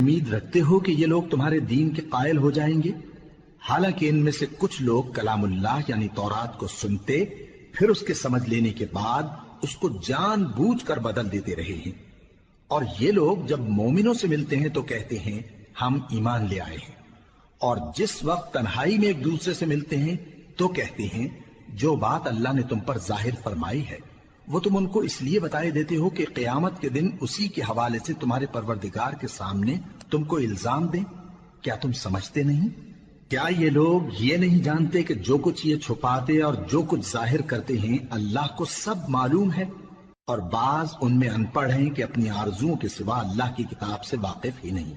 امید رکھتے ہو کہ یہ لوگ تمہارے دین کے قائل ہو جائیں گے؟ حالانکہ ان میں سے کچھ لوگ کلام اللہ یعنی تورات کو سنتے پھر اس کے سمجھ لینے کے بعد اس کو جان بوجھ کر بدل دیتے رہے ہیں، اور یہ لوگ جب مومنوں سے ملتے ہیں تو کہتے ہیں ہم ایمان لے آئے ہیں، اور جس وقت تنہائی میں ایک دوسرے سے ملتے ہیں تو کہتے ہیں جو بات اللہ نے تم پر ظاہر فرمائی ہے وہ تم ان کو اس لیے بتائے دیتے ہو کہ قیامت کے دن اسی کے حوالے سے تمہارے پروردگار کے سامنے تم کو الزام دیں۔ کیا تم سمجھتے نہیں؟ کیا یہ لوگ یہ نہیں جانتے کہ جو کچھ یہ چھپاتے اور جو کچھ ظاہر کرتے ہیں اللہ کو سب معلوم ہے؟ اور بعض ان میں ان پڑھ ہیں کہ اپنی آرزوؤں کے سوا اللہ کی کتاب سے واقف ہی نہیں،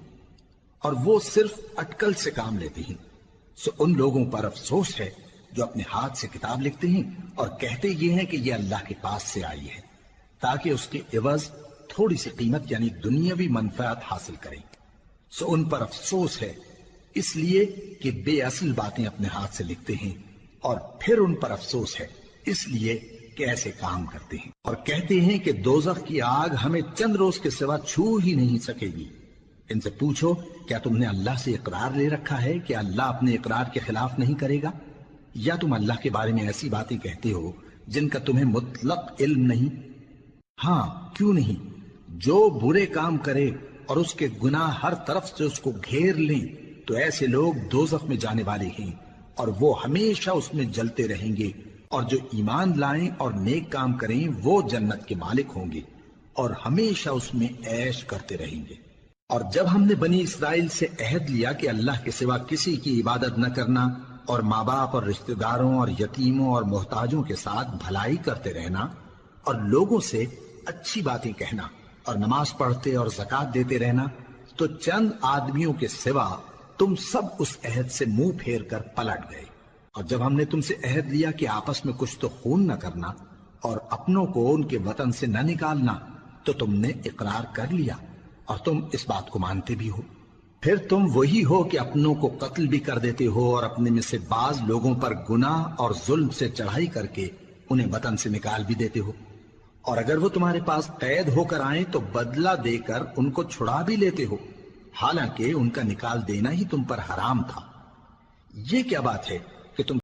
اور وہ صرف اٹکل سے کام لیتے ہیں۔ سو ان لوگوں پر افسوس ہے جو اپنے ہاتھ سے کتاب لکھتے ہیں اور کہتے یہ ہیں کہ یہ اللہ کے پاس سے آئی ہے تاکہ اس کے عوض تھوڑی سی قیمت یعنی دنیاوی منفعت حاصل کریں۔ سو ان پر افسوس ہے اس لیے کہ بے اصل باتیں اپنے ہاتھ سے لکھتے ہیں، اور پھر ان پر افسوس ہے اس لیے کہ ایسے کام کرتے ہیں، اور کہتے ہیں کہ دوزخ کی آگ ہمیں چند روز کے سوا چھو ہی نہیں سکے گی۔ ان سے پوچھو کیا تم نے اللہ سے اقرار لے رکھا ہے کہ اللہ اپنے اقرار کے خلاف نہیں کرے گا؟ یا تم اللہ کے بارے میں ایسی باتیں کہتے ہو جن کا تمہیں مطلق علم نہیں؟ ہاں کیوں نہیں، جو برے کام کرے اور اس کے گناہ ہر طرف سے اس کو گھیر لیں تو ایسے لوگ دوزخ میں جانے والے ہیں، اور وہ ہمیشہ اس میں جلتے رہیں گے، اور جو ایمان لائیں اور نیک کام کریں وہ جنت کے مالک ہوں گے اور ہمیشہ اس میں عیش کرتے رہیں گے۔ اور جب ہم نے بنی اسرائیل سے عہد لیا کہ اللہ کے سوا کسی کی عبادت نہ کرنا، اور ماں باپ اور رشتہ داروں اور یتیموں اور محتاجوں کے ساتھ بھلائی کرتے رہنا، اور لوگوں سے اچھی باتیں کہنا، اور نماز پڑھتے اور زکوٰۃ دیتے رہنا، تو چند آدمیوں کے سوا تم سب اس عہد سے منہ پھیر کر پلٹ گئے۔ اور جب ہم نے تم سے عہد لیا کہ آپس میں کچھ تو خون نہ کرنا اور اپنوں کو ان کے وطن سے نہ نکالنا، تو تم نے اقرار کر لیا اور تم اس بات کو مانتے بھی ہو۔ پھر تم وہی ہو کہ اپنوں کو قتل بھی کر دیتے ہو اور اپنے میں سے بعض لوگوں پر گناہ اور ظلم سے چڑھائی کر کے انہیں وطن سے نکال بھی دیتے ہو، اور اگر وہ تمہارے پاس قید ہو کر آئیں تو بدلہ دے کر ان کو چھڑا بھی لیتے ہو، حالانکہ ان کا نکال دینا ہی تم پر حرام تھا۔ یہ کیا بات ہے کہ تم